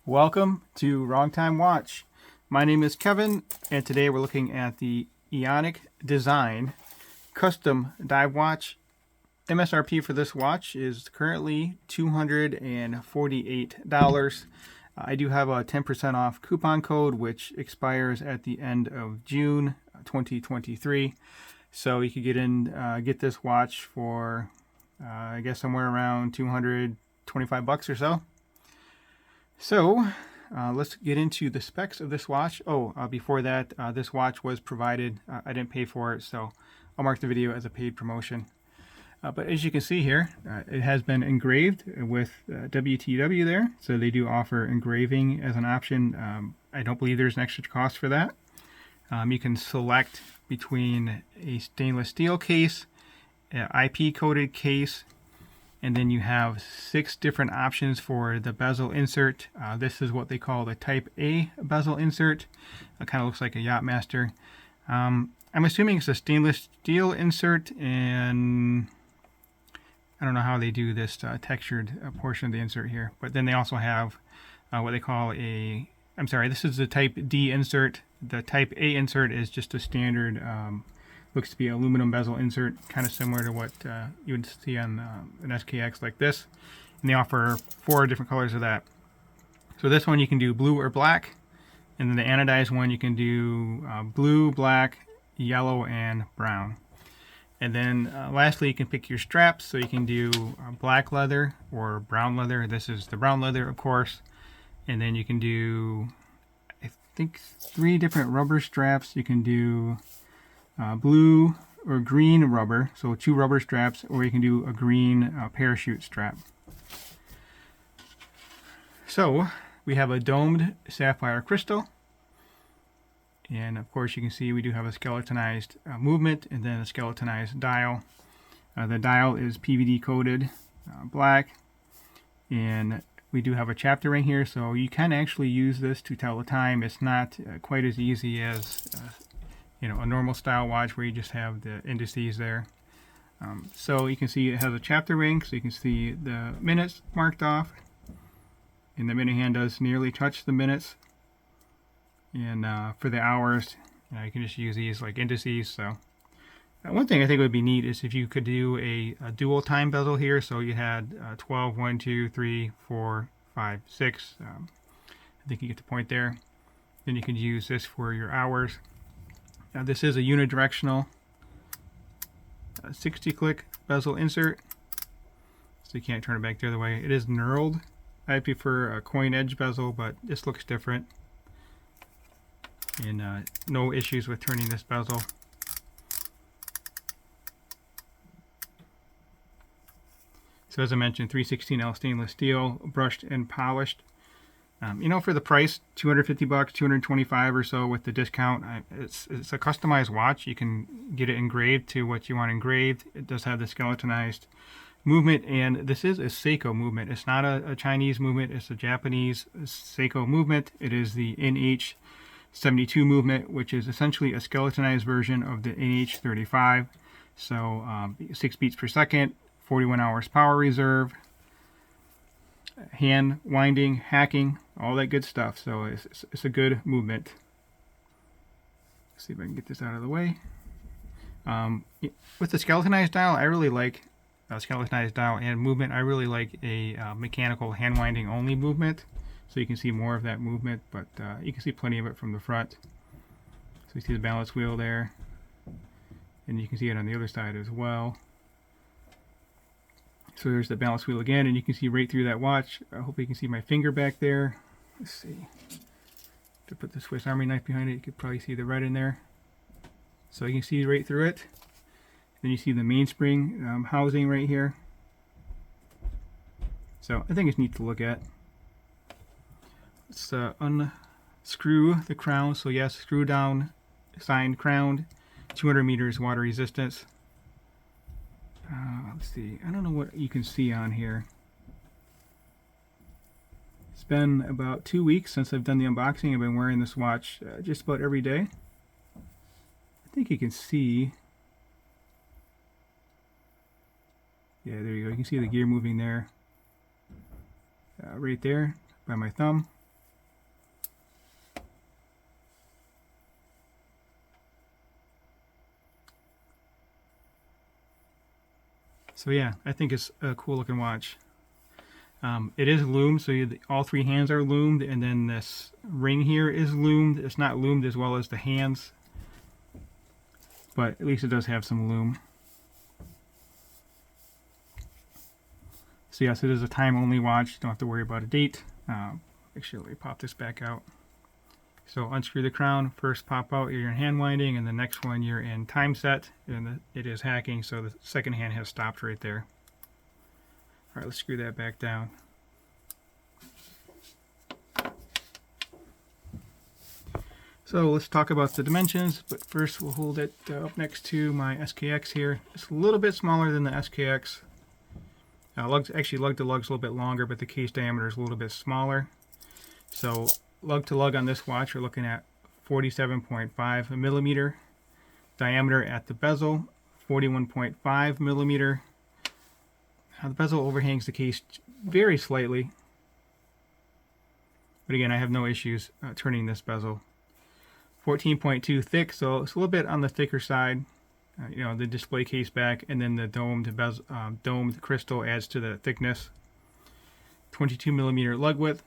Welcome to Wrong Time Watch. My name is Kevin, and today we're looking at the Eoniq Design Custom Dive Watch. MSRP for this watch is currently $248. I do have a 10% off coupon code, which expires at the end of June 2023. So you could get this watch for, I guess, somewhere around $225 or so. So let's get into the specs of this watch. Before that, this watch was provided. I didn't pay for it, so I'll mark the video as a paid promotion. But as you can see here, it has been engraved with WTW there. So they do offer engraving as an option. I don't believe there's an extra cost for that. You can select between a stainless steel case, an IP coated case, and then you have 6 different options for the bezel insert. This is what they call the Type A bezel insert. It kind of looks like a Yachtmaster. I'm assuming it's a stainless steel insert, and I don't know how they do this textured portion of the insert here. But then they also have what they call this is the Type D insert. The Type A insert is just a standard looks to be an aluminum bezel insert, kind of similar to what you would see on an SKX like this. And they offer 4 different colors of that. So this one you can do blue or black, and then the anodized one you can do blue, black, yellow, and brown. And then lastly, you can pick your straps, so you can do black leather or brown leather. This is the brown leather, of course. And then you can do, I think, 3 different rubber straps. You can do blue or green rubber, so 2 rubber straps, or you can do a green parachute strap. So we have a domed sapphire crystal, and of course you can see we do have a skeletonized movement and then a skeletonized dial. The dial is PVD coated black, and we do have a chapter ring here, so you can actually use this to tell the time. It's not quite as easy as a normal style watch where you just have the indices there. So you can see it has a chapter ring, so you can see the minutes marked off, and the minute hand does nearly touch the minutes. And for the hours, you can just use these like indices. So one thing I think would be neat is if you could do a dual time bezel here, so you had 12, 1, 2, 3, 4, 5, 6. I think you get the point there. Then you can use this for your hours. Now this is a unidirectional 60-click bezel insert, so you can't turn it back the other way. It is knurled. I prefer a coin edge bezel, but this looks different. And no issues with turning this bezel. So as I mentioned, 316L stainless steel, brushed and polished. For the price, $250, $225 or so with the discount. It's a customized watch. You can get it engraved to what you want engraved. It does have the skeletonized movement, and this is a Seiko movement. It's not a Chinese movement. It's a Japanese Seiko movement. It is the NH72 movement, which is essentially a skeletonized version of the NH35. So 6 beats per second, 41 hours power reserve, hand winding, hacking, all that good stuff. So it's a good movement. Let's see if I can get this out of the way. With the skeletonized dial, I really like skeletonized dial and movement. I really like a mechanical hand winding only movement, so you can see more of that movement, but you can see plenty of it from the front. So you see the balance wheel there, and you can see it on the other side as well. So there's the balance wheel again, and you can see right through that watch. I hope you can see my finger back there. Let's see. If I put the Swiss Army knife behind it, you could probably see the red in there. So you can see right through it. Then you see the mainspring housing right here. So I think it's neat to look at. Let's unscrew the crown. So yes, screw down, signed, crowned, 200 meters water resistance. Let's see, I don't know what you can see on here. It's been about 2 weeks since I've done the unboxing. I've been wearing this watch just about every day. I think you can see, yeah, there you go. You can see the gear moving there, right there by my thumb. So yeah, I think it's a cool looking watch. It is loomed, so all three hands are loomed, and then this ring here is loomed. It's not loomed as well as the hands, but at least it does have some loom. So yes, it is a time-only watch. You don't have to worry about a date. Actually, let me pop this back out. So unscrew the crown. First pop out, you're in hand winding, and the next one you're in time set, and it is hacking, so the second hand has stopped right there. All right, let's screw that back down. So let's talk about the dimensions, but first we'll hold it up next to my SKX here. It's a little bit smaller than the SKX. Actually, lug to lug is a little bit longer, but the case diameter is a little bit smaller. So lug to lug on this watch, we're looking at 47.5 millimeter diameter at the bezel, 41.5 millimeter. Now the bezel overhangs the case very slightly, but again, I have no issues turning this bezel. 14.2 thick, so it's a little bit on the thicker side. You know, the display case back, and then the domed crystal adds to the thickness. 22 millimeter lug width,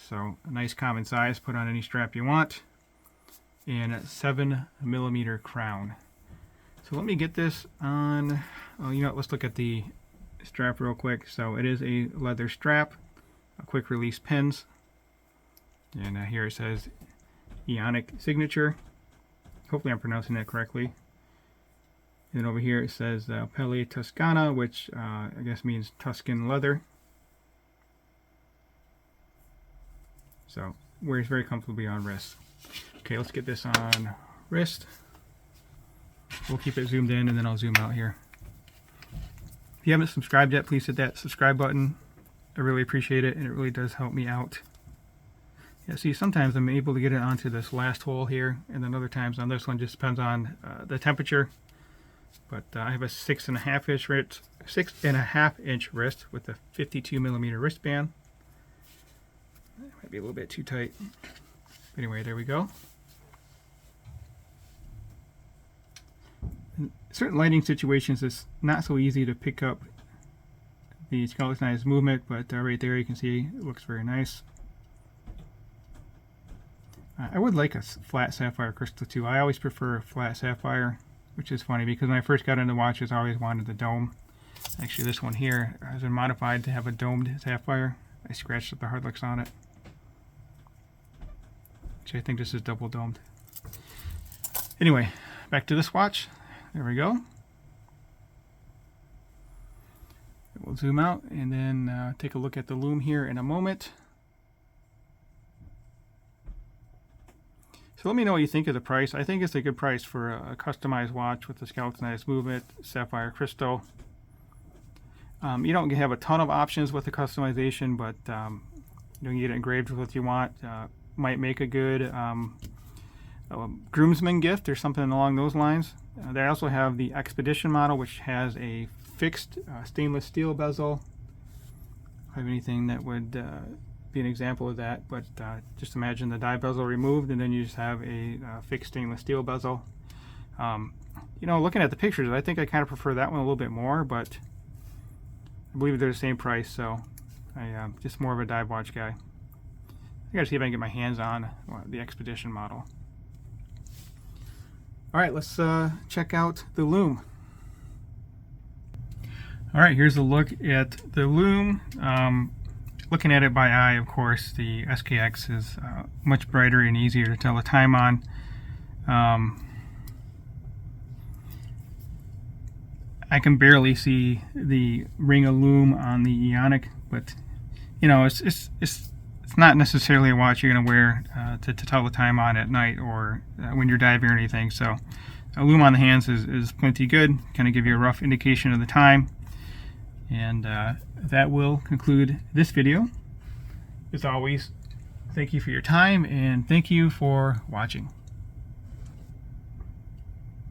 so a nice common size, put on any strap you want, and a 7 millimeter crown. So let me get this on. Oh, you know what, let's look at the strap real quick. So it is a leather strap, quick release pins, and here it says Eoniq signature. Hopefully I'm pronouncing that correctly. And then over here it says Pelle Toscana, which I guess means Tuscan leather. So wears very comfortably on wrist. Okay, let's get this on wrist. We'll keep it zoomed in, and then I'll zoom out here. If you haven't subscribed yet, please hit that subscribe button. I really appreciate it, and it really does help me out. Yeah, see, sometimes I'm able to get it onto this last hole here, and then other times on this one, just depends on the temperature. But I have a 6.5 inch wrist with a 52 millimeter wristband. That might be a little bit too tight. Anyway, there we go. In certain lighting situations, it's not so easy to pick up the skeletonized movement, but right there you can see it looks very nice. I would like a flat sapphire crystal too. I always prefer a flat sapphire, which is funny because when I first got into watches, I always wanted the dome. Actually, this one here has been modified to have a domed sapphire. I scratched up the hardlocks on it. Actually, I think this is double domed. Anyway, back to this watch. There we go. We'll zoom out and then take a look at the lume here in a moment. So let me know what you think of the price. I think it's a good price for a customized watch with the skeletonized movement, sapphire crystal. You don't have a ton of options with the customization, but you can get it engraved with what you want. Might make a good groomsman gift or something along those lines. They also have the Expedition model, which has a fixed stainless steel bezel. I have anything that would be an example of that, but just imagine the die bezel removed, and then you just have a fixed stainless steel bezel. You know, looking at the pictures, I think I kind of prefer that one a little bit more, but I believe they're the same price, so I'm just more of a dive watch guy. I gotta see if I can get my hands on the Expedition model. All right, let's check out the Lume. All right, here's a look at the Lume. Looking at it by eye, of course, the SKX is much brighter and easier to tell the time on. I can barely see the ring of lume on the Eoniq, but you know, it's not necessarily a watch you're going to wear to tell the time on at night or when you're diving or anything. So a lume on the hands is plenty good, kind of give you a rough indication of the time. And that will conclude this video. As always, thank you for your time and thank you for watching.